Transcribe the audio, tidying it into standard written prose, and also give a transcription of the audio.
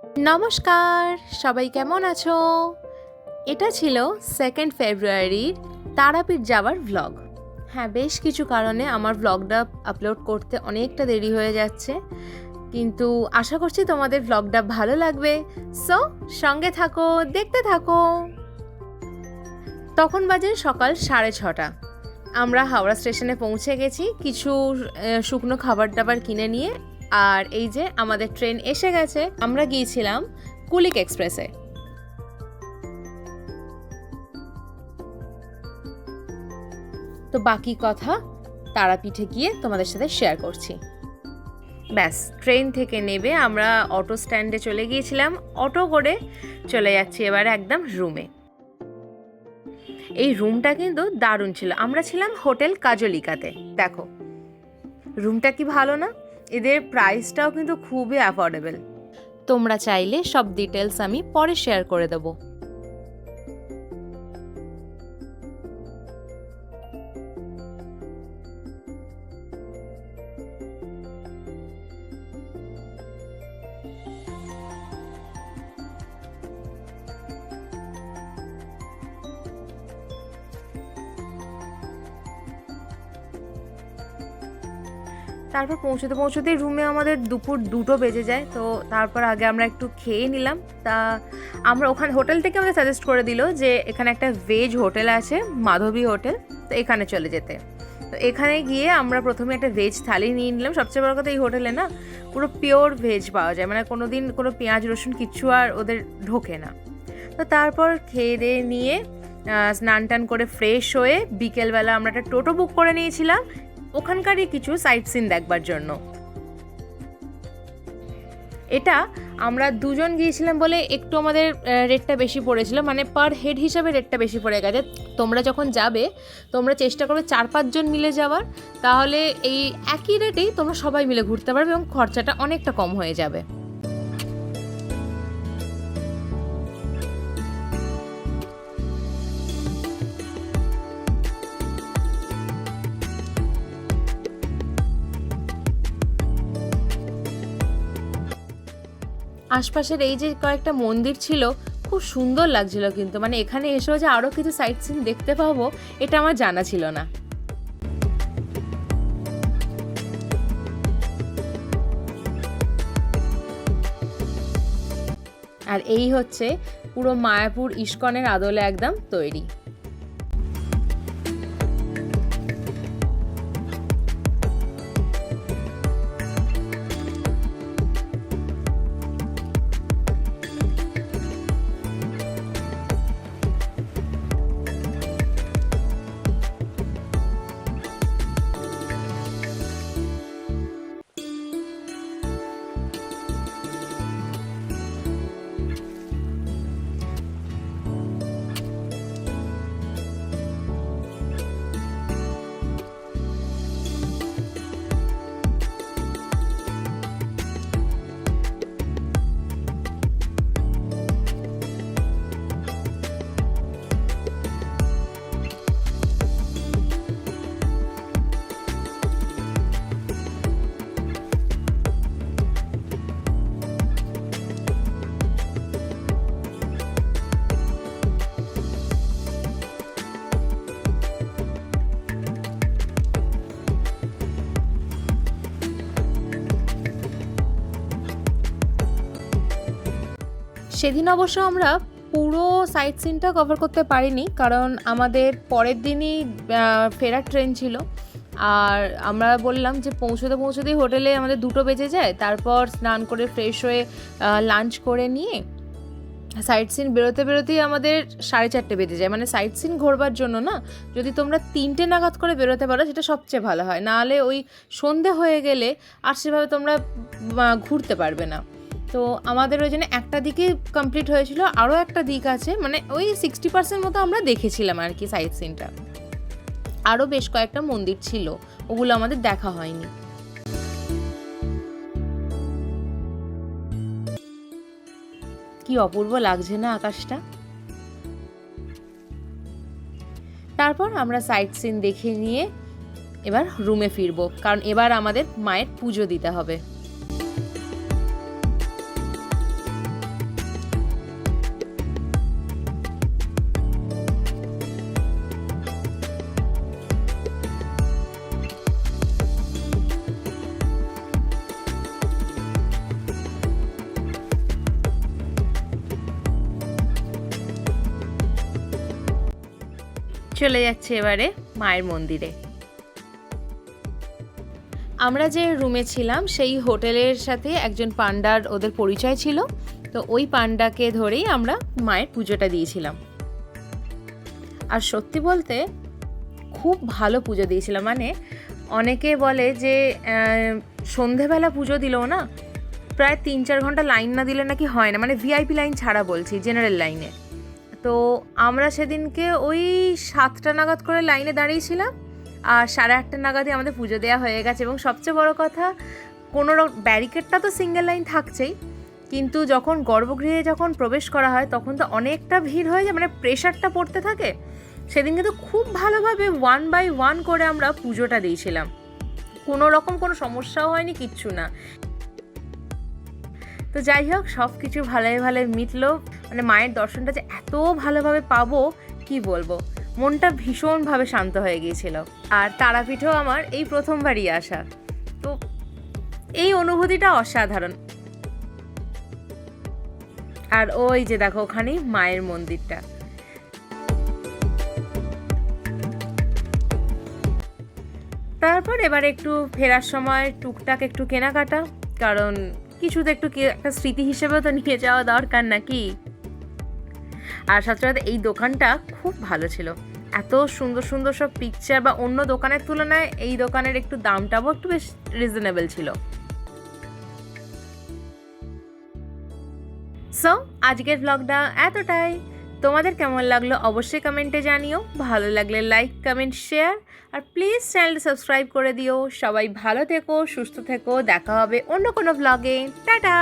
নমস্কার, সবাই কেমন আছো? এটা ছিল 2nd ফেব্রুয়ারির তারাপীঠ যাওয়ার ভ্লগ। হ্যাঁ, বেশ কিছু কারণে আমার ভ্লগটা আপলোড করতে অনেকটা দেরি হয়ে যাচ্ছে, কিন্তু আশা করছি তোমাদের ভ্লগটা ভালো লাগবে। সো সঙ্গে থাকো, দেখতে থাকো। তখন বাজে সকাল 6:30। আমরা হাওড়া স্টেশনে পৌঁছে গেছি কিছু শুকনো খাবার দাবার কিনে নিয়ে। আর এই যে আমাদের ট্রেন এসে গেছে। আমরা গিয়েছিলাম কুলিক এক্সপ্রেসে। তো বাকি কথা তারাপীঠে গিয়ে তোমাদের সাথে শেয়ার করছি। ব্যাস, ট্রেন থেকে নেবে আমরা অটো স্ট্যান্ডে চলে গিয়েছিলাম। অটো করে চলে যাচ্ছি এবার একদম রুমে। এই রুমটা কিন্তু দারুণ ছিল। আমরা ছিলাম হোটেল কাজলিকাতে। দেখো রুমটা কি ভালো না? এদের প্রাইসটাও কিন্তু খুবই অ্যাফোর্ডেবল। তোমরা চাইলে সব ডিটেলস আমি পরে শেয়ার করে দেবো। তারপর পৌঁছতেই রুমে আমাদের দুপুর 2টো বেজে যায়। তো তারপর আগে আমরা একটু খেয়ে নিলাম। তা আমরা ওখানে হোটেল থেকে আমাদের সাজেস্ট করে দিল যে এখানে একটা ভেজ হোটেল আছে, মাধবী হোটেল, তো এখানে চলে যেতে। তো এখানে গিয়ে আমরা প্রথমে একটা ভেজ থালি নিয়ে নিলাম। সবচেয়ে বড় কথা, এই হোটেলে না পুরো পিওর ভেজ পাওয়া যায়, মানে কোনো দিন কোনো পেঁয়াজ রসুন কিচ্ছু আর ওদের ঢোকে না। তো তারপর খেয়ে দিয়ে নিয়ে স্নান টান করে ফ্রেশ হয়ে বিকেলবেলা আমরা একটা টোটো বুক করে নিয়েছিলাম ওখানকারই কিছু সাইট সিন দেখবার জন্য। এটা আমরা দুজন গিয়েছিলাম বলে একটু আমাদের রেটটা বেশি পড়েছিল, মানে পার হেড হিসাবে রেটটা বেশি পড়ে গেছে। তোমরা যখন যাবে তোমরা চেষ্টা করবে 4-5 জন মিলে যাওয়ার, তাহলে এই একই রেটেই তোমরা সবাই মিলে ঘুরতে পারবে এবং খরচাটা অনেকটা কম হয়ে যাবে। আশপাশের এই যে কয়েকটা মন্দির ছিল খুব সুন্দর লাগছিল, কিন্তু মানে এখানে এসেও যে আরও কিছু সাইট সিন দেখতে পাবো এটা আমার জানা ছিল না। আর এই হচ্ছে পুরো মায়াপুর ইস্কনের আদলে একদম তৈরি। সেদিন অবশ্য আমরা পুরো সাইট সিনটা কভার করতে পারিনি, কারণ আমাদের পরের দিনই ফেরার ট্রেন ছিল। আর আমরা বললাম যে পৌঁছতেই হোটেলে আমাদের 2টো বেজে যায়। তারপর স্নান করে ফ্রেশ হয়ে লাঞ্চ করে নিয়ে সাইট সিন বেরোতেই আমাদের 4:30 বেজে যায়। মানে সাইট সিন ঘোরবার জন্য না, যদি তোমরা 3টে নাগাদ করে বেরোতে পারো সেটা সবচেয়ে ভালো হয়, নাহলে ওই সন্ধে হয়ে গেলে আর সেভাবে তোমরা ঘুরতে পারবে না। তো আমাদের ওই জন্য একটা দিকে কমপ্লিট হয়েছিল, আরও একটা দিক আছে, মানে ওই 60% মতো আমরা দেখেছিলাম আর কি সাইট সিনটা। আরও বেশ কয়েকটা মন্দির ছিল, ওগুলো আমাদের দেখা হয়নি। কি অপূর্ব লাগছে না আকাশটা। তারপর আমরা সাইট সিন দেখে নিয়ে এবার রুমে ফিরবো, কারণ এবার আমাদের মায়ের পুজো দিতে হবে। চলে যাচ্ছি এবারে মায়ের মন্দিরে। আমরা যে রুমে ছিলাম সেই হোটেলের সাথে একজন পান্ডার ওদের পরিচয় ছিল, তো ওই পান্ডাকে ধরেই আমরা মায়ের পুজোটা দিয়েছিলাম। আর সত্যি বলতে খুব ভালো পুজো দিয়েছিলাম। মানে অনেকে বলে যে সন্ধেবেলা পুজো দিলেও না প্রায় 3-4 ঘন্টা লাইন না দিলে নাকি হয় না, মানে ভিআইপি লাইন ছাড়া বলছি, জেনারেল লাইনে। তো আমরা সেদিনকে ওই 7টা নাগাদ করে লাইনে দাঁড়িয়েছিলাম, আর 8:30 নাগাদই আমাদের পুজো দেওয়া হয়ে গেছে। এবং সবচেয়ে বড় কথা, কোনো ব্যারিকেডটা তো সিঙ্গেল লাইন থাকছেই, কিন্তু যখন গর্ভগৃহে যখন প্রবেশ করা হয় তখন তো অনেকটা ভিড় হয়ে যায়, মানে প্রেশারটা পড়তে থাকে। সেদিন কিন্তু খুব ভালোভাবে 1 by 1 করে আমরা পুজোটা দিয়েছিলাম, কোনো রকম কোনো সমস্যাও হয়নি, কিচ্ছু না। তো যাই হোক, সব কিছু ভালোই ভালোই মিটলো। মানে মায়ের দর্শনটা যে এত ভালোভাবে পাবো কি বলবো, মনটা ভীষণভাবে শান্ত হয়ে গিয়েছিল। আর তারাপীঠেও আমার এই প্রথমবারই আসা, তো এই অনুভূতিটা অসাধারণ। আর ওই যে দেখো ওখানেই মায়ের মন্দিরটা। তারপর এবার একটু ফেরার সময় টুকটাক একটু কেনাকাটা, কারণ কিছু তো একটু একটা স্মৃতি হিসেবেও তো নিয়ে যাওয়া দরকার নাকি। আর সবচেয়ে এই দোকানটা খুব ভালো ছিল, এত সুন্দর সুন্দর সব পিকচার, বা অন্য দোকানের তুলনায় এই দোকানের একটু দামটাও একটু বেশ রিজনেবল ছিল। সো আজকের ব্লগটা এতটাই। তোমাদের কেমন লাগলো অবশ্যই কমেন্টে জানিও, ভালো লাগলে লাইক, কমেন্ট, শেয়ার, আর প্লিজ চ্যানেলটা সাবস্ক্রাইব করে দিও। সবাই ভালো থেকো, সুস্থ থেকো, দেখা হবে অন্য কোনো ব্লগে। টাটা।